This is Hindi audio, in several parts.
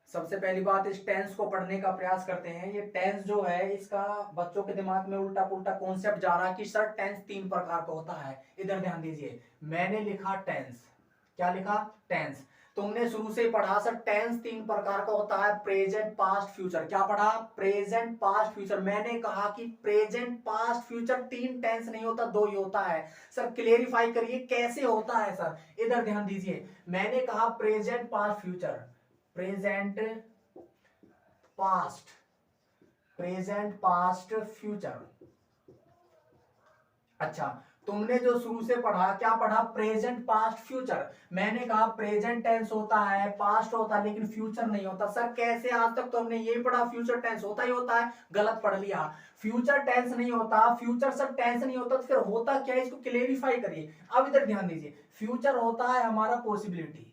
सबसे पहली बात इस टेंस को पढ़ने का प्रयास करते हैं। ये टेंस जो है इसका बच्चों के दिमाग में उल्टा पुल्टा कॉन्सेप्ट जा रहा है कि सर टेंस 3 प्रकार का होता है। इधर ध्यान दीजिए, मैंने लिखा टेंस, क्या लिखा? टेंस। तुमने शुरू से ही पढ़ा सर टेंस 3 प्रकार का होता है, प्रेजेंट पास्ट फ्यूचर। क्या पढ़ा? Present past future. मैंने कहा कि प्रेजेंट पास्ट फ्यूचर 3 टेंस नहीं होता, 2 ही होता है। सर क्लेरिफाई करिए कैसे होता है सर। इधर ध्यान दीजिए, मैंने कहा present past future, present past, present past future. अच्छा, तुमने जो शुरू से पढ़ा, क्या पढ़ा? Present past future. मैंने कहा प्रेजेंट टेंस होता है, पास्ट होता है, लेकिन फ्यूचर नहीं होता। सर कैसे? आज तक तो हमने यही पढ़ा फ्यूचर टेंस होता ही होता है। गलत पढ़ लिया, फ्यूचर टेंस नहीं होता। फ्यूचर सर टेंस नहीं होता तो फिर होता क्या है, इसको क्लेरिफाई करिए। अब इधर ध्यान दीजिए, फ्यूचर होता है हमारा पॉसिबिलिटी।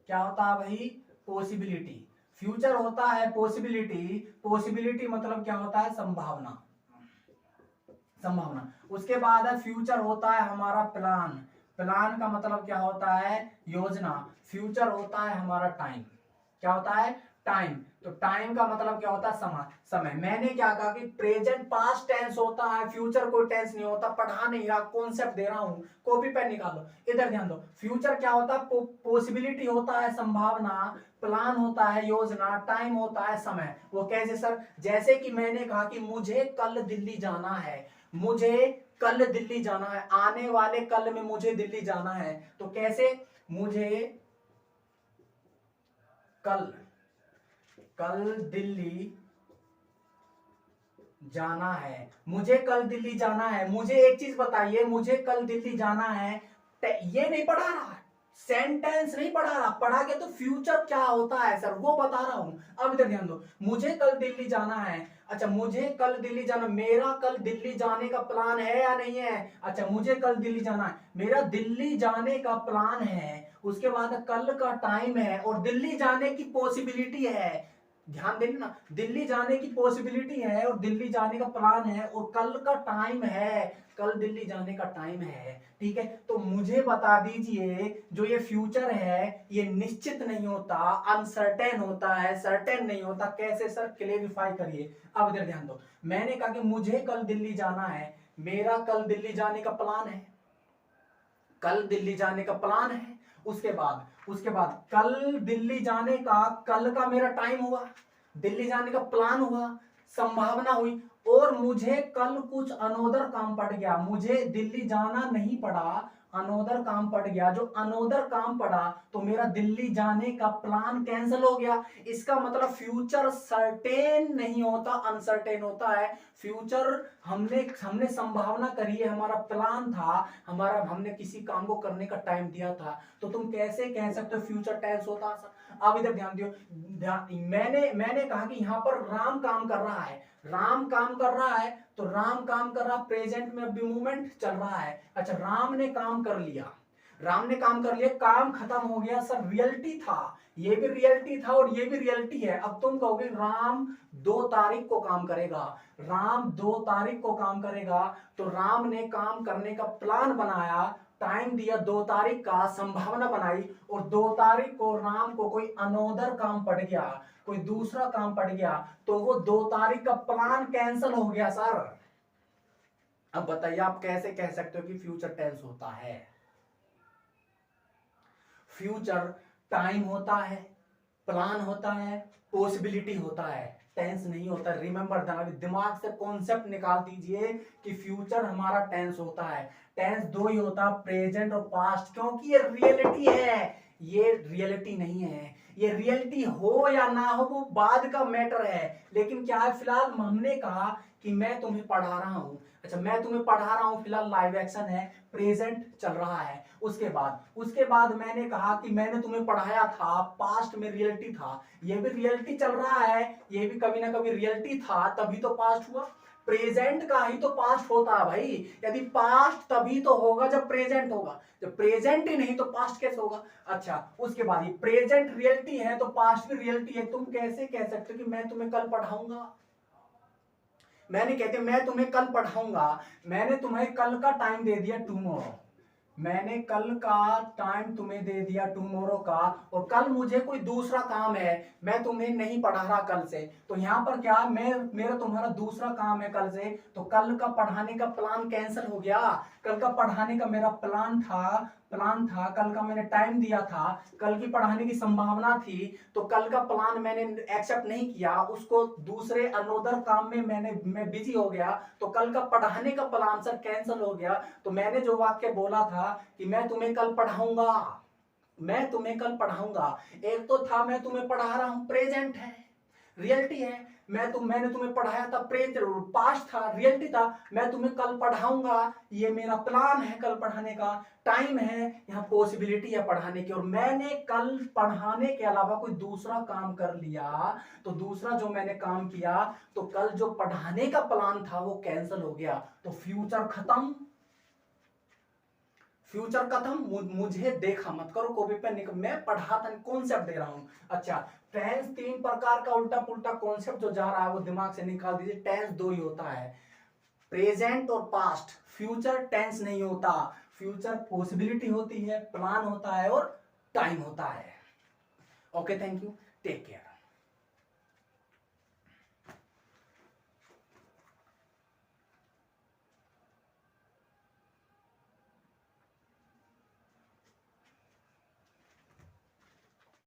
क्या होता है भाई? पॉसिबिलिटी। फ्यूचर होता है पॉसिबिलिटी। पॉसिबिलिटी मतलब क्या होता है? संभावना, संभावना। उसके बाद है फ्यूचर होता है हमारा प्लान। प्लान का मतलब क्या होता है? योजना। फ्यूचर होता है हमारा टाइम। क्या होता है? टाइम। तो टाइम का मतलब क्या होता है? समय। समय। मैंने क्या कहा कि प्रेजेंट पास्ट टेंस होता है, फ्यूचर कोई टेंस नहीं होता। पढ़ा नहीं रहा, कॉन्सेप्ट दे रहा हूं, कॉपी पेन निकालो। इधर ध्यान दो, फ्यूचर क्या होता है? पॉसिबिलिटी होता है संभावना, प्लान होता है योजना, टाइम होता है समय। वो कैसे सर? जैसे कि मैंने कहा कि मुझे कल दिल्ली जाना है, मुझे कल दिल्ली जाना है, आने वाले कल में मुझे दिल्ली जाना है। तो कैसे? मुझे कल, कल दिल्ली जाना है, मुझे कल दिल्ली जाना है। मुझे एक चीज बताइए, मुझे कल दिल्ली जाना है, ये नहीं पढ़ा रहा, सेंटेंस नहीं पढ़ा रहा। पढ़ा के तो फ्यूचर क्या होता है सर वो बता रहा हूं। अब इधर ध्यान दो, मुझे कल दिल्ली जाना है। अच्छा, मुझे कल दिल्ली जाना, मेरा कल दिल्ली जाने का प्लान है या नहीं है? अच्छा, मुझे कल दिल्ली जाना है, मेरा दिल्ली जाने का प्लान है। उसके बाद कल का टाइम है और दिल्ली जाने की पॉसिबिलिटी है। ध्यान देना ना, दिल्ली जाने की पॉसिबिलिटी है और दिल्ली जाने का प्लान है और कल का टाइम है, कल दिल्ली जाने का टाइम है। ठीक है, तो मुझे बता दीजिए, जो ये फ्यूचर है ये निश्चित नहीं होता, अनसर्टेन होता है, सर्टेन नहीं होता। कैसे सर? क्लेरिफाई करिए। अब इधर ध्यान दो, मैंने कहा कि मुझे कल दिल्ली जाना है, मेरा कल दिल्ली जाने का प्लान है, कल दिल्ली जाने का प्लान है। उसके बाद कल दिल्ली जाने का, कल का मेरा टाइम हुआ, दिल्ली जाने का प्लान हुआ, संभावना हुई, और मुझे कल कुछ अनोदर काम पड़ गया, मुझे दिल्ली जाना नहीं पड़ा, अनोदर काम पड़ गया। जो अनोदर काम पड़ा तो मेरा दिल्ली जाने का प्लान कैंसिल हो गया। इसका मतलब फ्यूचर सर्टेन नहीं होता, अनसर्टेन होता है। फ्यूचर हमने हमने संभावना करी है, हमारा प्लान था, हमारा हमने किसी काम को करने का टाइम दिया था। तो तुम कैसे कह सकते हो फ्यूचर टेंस होता है? अब इधर ध्यान दियो, मैंने कहा कि यहां पर राम काम कर रहा है, राम काम कर रहा है, तो राम काम कर रहा, प्रेजेंट में अभी मूवमेंट चल रहा है। अच्छा, राम ने काम कर लिया, राम ने काम कर लिया, काम खत्म हो गया सर, रियलिटी था, ये भी रियलिटी था और ये भी रियलिटी है। अब तुम कहोगे राम 2 तारीख को काम करेगा, राम 2 तारीख को काम करेगा, तो राम ने काम करने का प्लान बनाया, टाइम दिया 2 तारीख का, संभावना बनाई, और 2 तारीख को राम को कोई अनोदर काम पड़ गया, कोई दूसरा काम पड़ गया, तो वो 2 तारीख का प्लान कैंसिल हो गया सर। अब बताइए आप कैसे कह सकते हो कि फ्यूचर टेंस होता है? फ्यूचर टाइम होता है, प्लान होता है, पॉसिबिलिटी होता है, टेंस नहीं होता। रिमेंबर दैट, दिमाग से कॉन्सेप्ट निकाल दीजिए कि फ्यूचर हमारा टेंस होता है। टेंस 2 ही होता, प्रेजेंट और पास्ट, क्योंकि ये रियलिटी है, ये रियलिटी नहीं है। ये रियलिटी हो या ना हो वो बाद का मैटर है, लेकिन क्या है, फिलहाल हमने कहा कि मैं तुम्हें पढ़ा रहा हूं। अच्छा, मैं तुम्हें पढ़ा रहा हूं, फिलहाल लाइव एक्शन है, प्रेजेंट चल रहा है। उसके बाद मैंने कहा कि मैंने तुम्हें पढ़ाया था, पास्ट में रियलिटी था, ये भी रियलिटी चल रहा है, ये भी कभी ना कभी रियलिटी था, तभी तो पास्ट हुआ। प्रेजेंट का ही तो पास्ट होता है भाई। यदि पास्ट तभी तो होगा जब प्रेजेंट होगा, जब प्रेजेंट ही नहीं तो पास्ट कैसे होगा? अच्छा, उसके बाद ये प्रेजेंट रियलिटी है तो पास्ट भी रियलिटी है। तुम कैसे कह सकते हो कि मैं तुम्हें कल पढ़ाऊंगा? मैंने कहते मैं तुम्हें कल पढ़ाऊंगा, मैंने तुम्हें कल का टाइम दे दिया टुमारो, मैंने कल का टाइम तुम्हें दे दिया टुमारो का, और कल मुझे कोई दूसरा काम है, मैं तुम्हें नहीं पढ़ा रहा कल से, तो यहाँ पर क्या, मैं मेरा तुम्हारा दूसरा काम है कल से, तो कल का पढ़ाने का प्लान कैंसिल हो गया। कल का पढ़ाने का मेरा प्लान था, कल का मैंने टाइम दिया था, कल की पढ़ाने की संभावना थी, तो कल का प्लान मैंने एक्सेप्ट नहीं किया, उसको दूसरे अनोदर काम में मैं बिजी हो गया, तो कल का पढ़ाने का प्लान सर कैंसिल हो गया। तो मैंने जो वाक्य बोला था कि मैं तुम्हें कल पढ़ाऊंगा, मैं तुम्हें कल पढ़ाऊंगा, एक तो था मैं तुम्हें पढ़ा रहा हूं, प्रेजेंट है, रियलिटी है, मैंने तुम्हें पढ़ाया था, पास्ट था, रियलिटी था, मैं तुम्हें कल पढ़ाऊंगा, ये मेरा प्लान है, कल पढ़ाने का टाइम है, यहाँ पॉसिबिलिटी है पढ़ाने की, और मैंने कल पढ़ाने के अलावा कोई दूसरा काम कर लिया, तो दूसरा जो मैंने काम किया, तो कल जो पढ़ाने का प्लान था वो कैंसिल हो गया, तो फ्यूचर खत्म, फ्यूचर खत्म, मुझे देखा मत करो कॉपी पेन निकल, मैं पढ़ाता कॉन्सेप्ट दे रहा हूं। अच्छा, टेंस 3 प्रकार का उल्टा पुल्टा कॉन्सेप्ट जो जा रहा है वो दिमाग से निकाल दीजिए। टेंस 2 ही होता है, प्रेजेंट और पास्ट। फ्यूचर टेंस नहीं होता, फ्यूचर पॉसिबिलिटी होती है, प्लान होता है और टाइम होता है। Okay, thank you, take care.